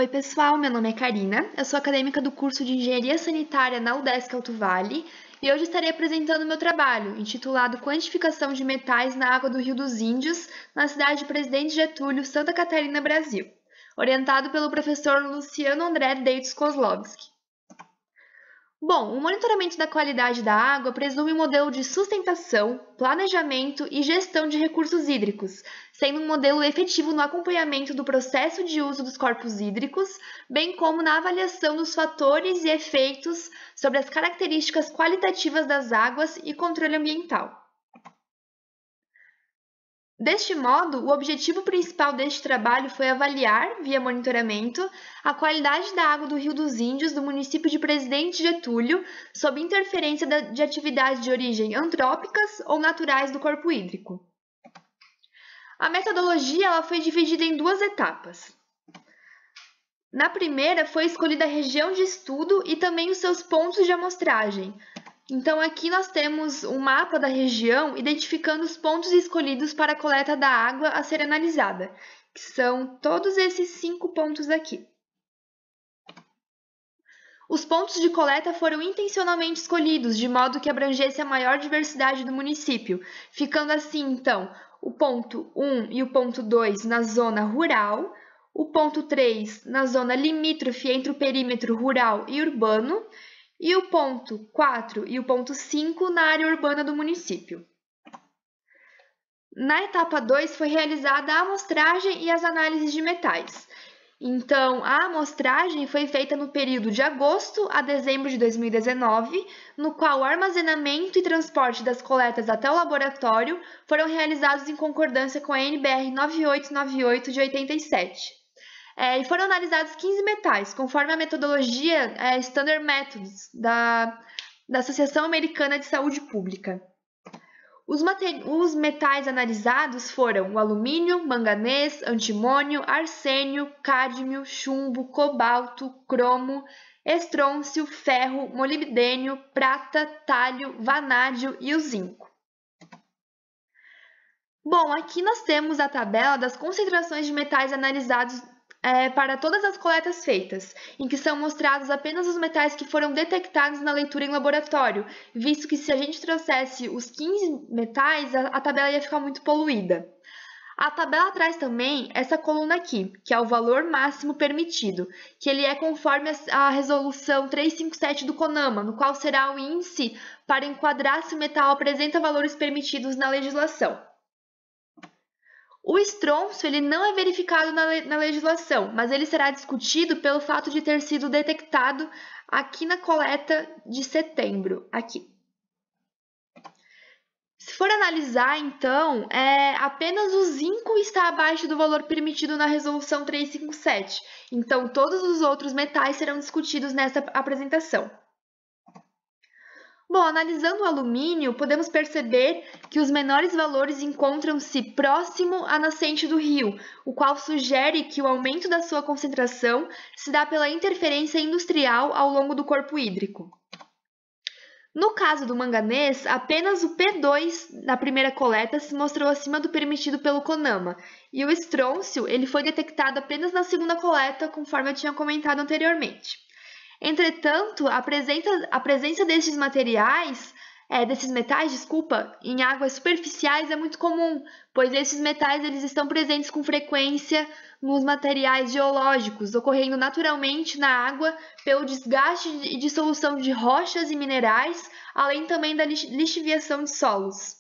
Oi, pessoal, meu nome é Karina, eu sou acadêmica do curso de Engenharia Sanitária na UDESC Alto Vale e hoje estarei apresentando meu trabalho, intitulado Quantificação de Metais na Água do Rio dos Índios, na cidade de Presidente Getúlio, Santa Catarina, Brasil, orientado pelo professor Luciano André Deitos Kozlowski. Bom, o monitoramento da qualidade da água presume um modelo de sustentação, planejamento e gestão de recursos hídricos, sendo um modelo efetivo no acompanhamento do processo de uso dos corpos hídricos, bem como na avaliação dos fatores e efeitos sobre as características qualitativas das águas e controle ambiental. Deste modo, o objetivo principal deste trabalho foi avaliar, via monitoramento, a qualidade da água do Rio dos Índios do município de Presidente Getúlio, sob interferência de atividades de origem antrópicas ou naturais do corpo hídrico. A metodologia ela foi dividida em duas etapas. Na primeira, foi escolhida a região de estudo e também os seus pontos de amostragem. Então, aqui nós temos um mapa da região identificando os pontos escolhidos para a coleta da água a ser analisada, que são todos esses 5 pontos aqui. Os pontos de coleta foram intencionalmente escolhidos, de modo que abrangesse a maior diversidade do município, ficando assim, então, o ponto 1 e o ponto 2 na zona rural, o ponto 3 na zona limítrofe entre o perímetro rural e urbano, e o ponto 4 e o ponto 5 na área urbana do município. Na etapa 2 foi realizada a amostragem e as análises de metais. Então, a amostragem foi feita no período de agosto a dezembro de 2019, no qual o armazenamento e transporte das coletas até o laboratório foram realizados em concordância com a NBR 9898 de 87. E foram analisados 15 metais, conforme a metodologia Standard Methods da Associação Americana de Saúde Pública. Os metais analisados foram o alumínio, manganês, antimônio, arsênio, cádmio, chumbo, cobalto, cromo, estrôncio, ferro, molibdênio, prata, tálio, vanádio e o zinco. Bom, aqui nós temos a tabela das concentrações de metais analisados para todas as coletas feitas, em que são mostrados apenas os metais que foram detectados na leitura em laboratório, visto que se a gente trouxesse os 15 metais, a tabela ia ficar muito poluída. A tabela traz também essa coluna aqui, que é o valor máximo permitido, que ele é conforme a resolução 357 do CONAMA, no qual será o índice para enquadrar se o metal apresenta valores permitidos na legislação. O estrôncio ele não é verificado na legislação, mas ele será discutido pelo fato de ter sido detectado aqui na coleta de setembro, aqui. Se for analisar, então, apenas o zinco está abaixo do valor permitido na resolução 357, então todos os outros metais serão discutidos nessa apresentação. Bom, analisando o alumínio, podemos perceber que os menores valores encontram-se próximo à nascente do rio, o qual sugere que o aumento da sua concentração se dá pela interferência industrial ao longo do corpo hídrico. No caso do manganês, apenas o P2 na primeira coleta se mostrou acima do permitido pelo CONAMA, e o estrôncio ele foi detectado apenas na segunda coleta, conforme eu tinha comentado anteriormente. Entretanto, a presença desses metais, em águas superficiais é muito comum, pois esses metais eles estão presentes com frequência nos materiais geológicos, ocorrendo naturalmente na água pelo desgaste e dissolução de rochas e minerais, além também da lixiviação de solos.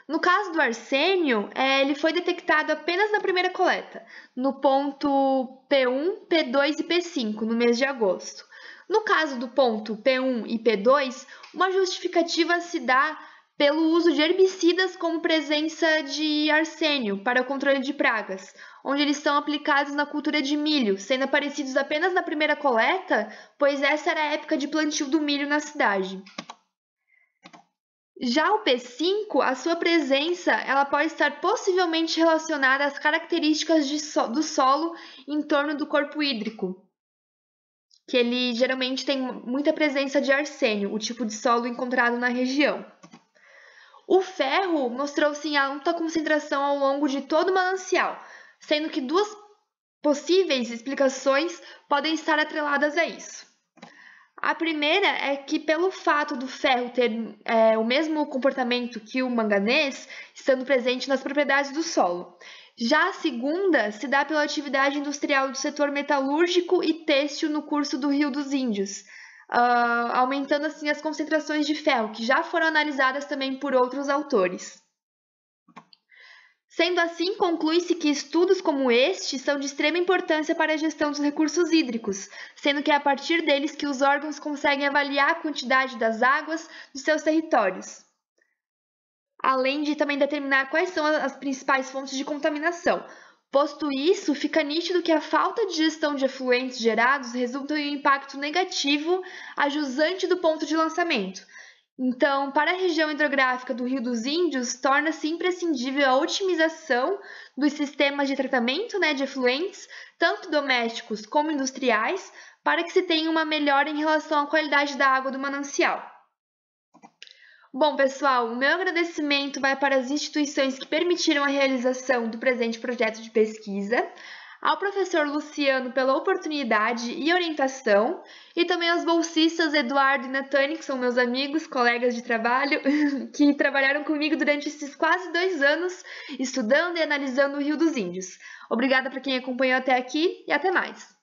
No caso do arsênio, ele foi detectado apenas na primeira coleta, no ponto P1, P2 e P5, no mês de agosto. No caso do ponto P1 e P2, uma justificativa se dá pelo uso de herbicidas como presença de arsênio para o controle de pragas, onde eles são aplicados na cultura de milho, sendo aparecidos apenas na primeira coleta, pois essa era a época de plantio do milho na cidade. Já o P5, a sua presença ela pode estar possivelmente relacionada às características do solo em torno do corpo hídrico, que ele geralmente tem muita presença de arsênio, o tipo de solo encontrado na região. O ferro mostrou-se em alta concentração ao longo de todo o manancial, sendo que duas possíveis explicações podem estar atreladas a isso. A primeira é que, pelo fato do ferro ter o mesmo comportamento que o manganês, estando presente nas propriedades do solo. Já a segunda se dá pela atividade industrial do setor metalúrgico e têxtil no curso do Rio dos Índios, aumentando assim as concentrações de ferro, que já foram analisadas também por outros autores. Sendo assim, conclui-se que estudos como este são de extrema importância para a gestão dos recursos hídricos, sendo que é a partir deles que os órgãos conseguem avaliar a quantidade das águas dos seus territórios, além de também determinar quais são as principais fontes de contaminação. Posto isso, fica nítido que a falta de gestão de efluentes gerados resulta em um impacto negativo a jusante do ponto de lançamento. Então, para a região hidrográfica do Rio dos Índios, torna-se imprescindível a otimização dos sistemas de tratamento, de efluentes, tanto domésticos como industriais, para que se tenha uma melhora em relação à qualidade da água do manancial. Bom, pessoal, o meu agradecimento vai para as instituições que permitiram a realização do presente projeto de pesquisa, ao professor Luciano pela oportunidade e orientação, e também aos bolsistas Eduardo e Natane, que são meus amigos, colegas de trabalho, que trabalharam comigo durante esses quase 2 anos, estudando e analisando o Rio dos Índios. Obrigada para quem acompanhou até aqui e até mais!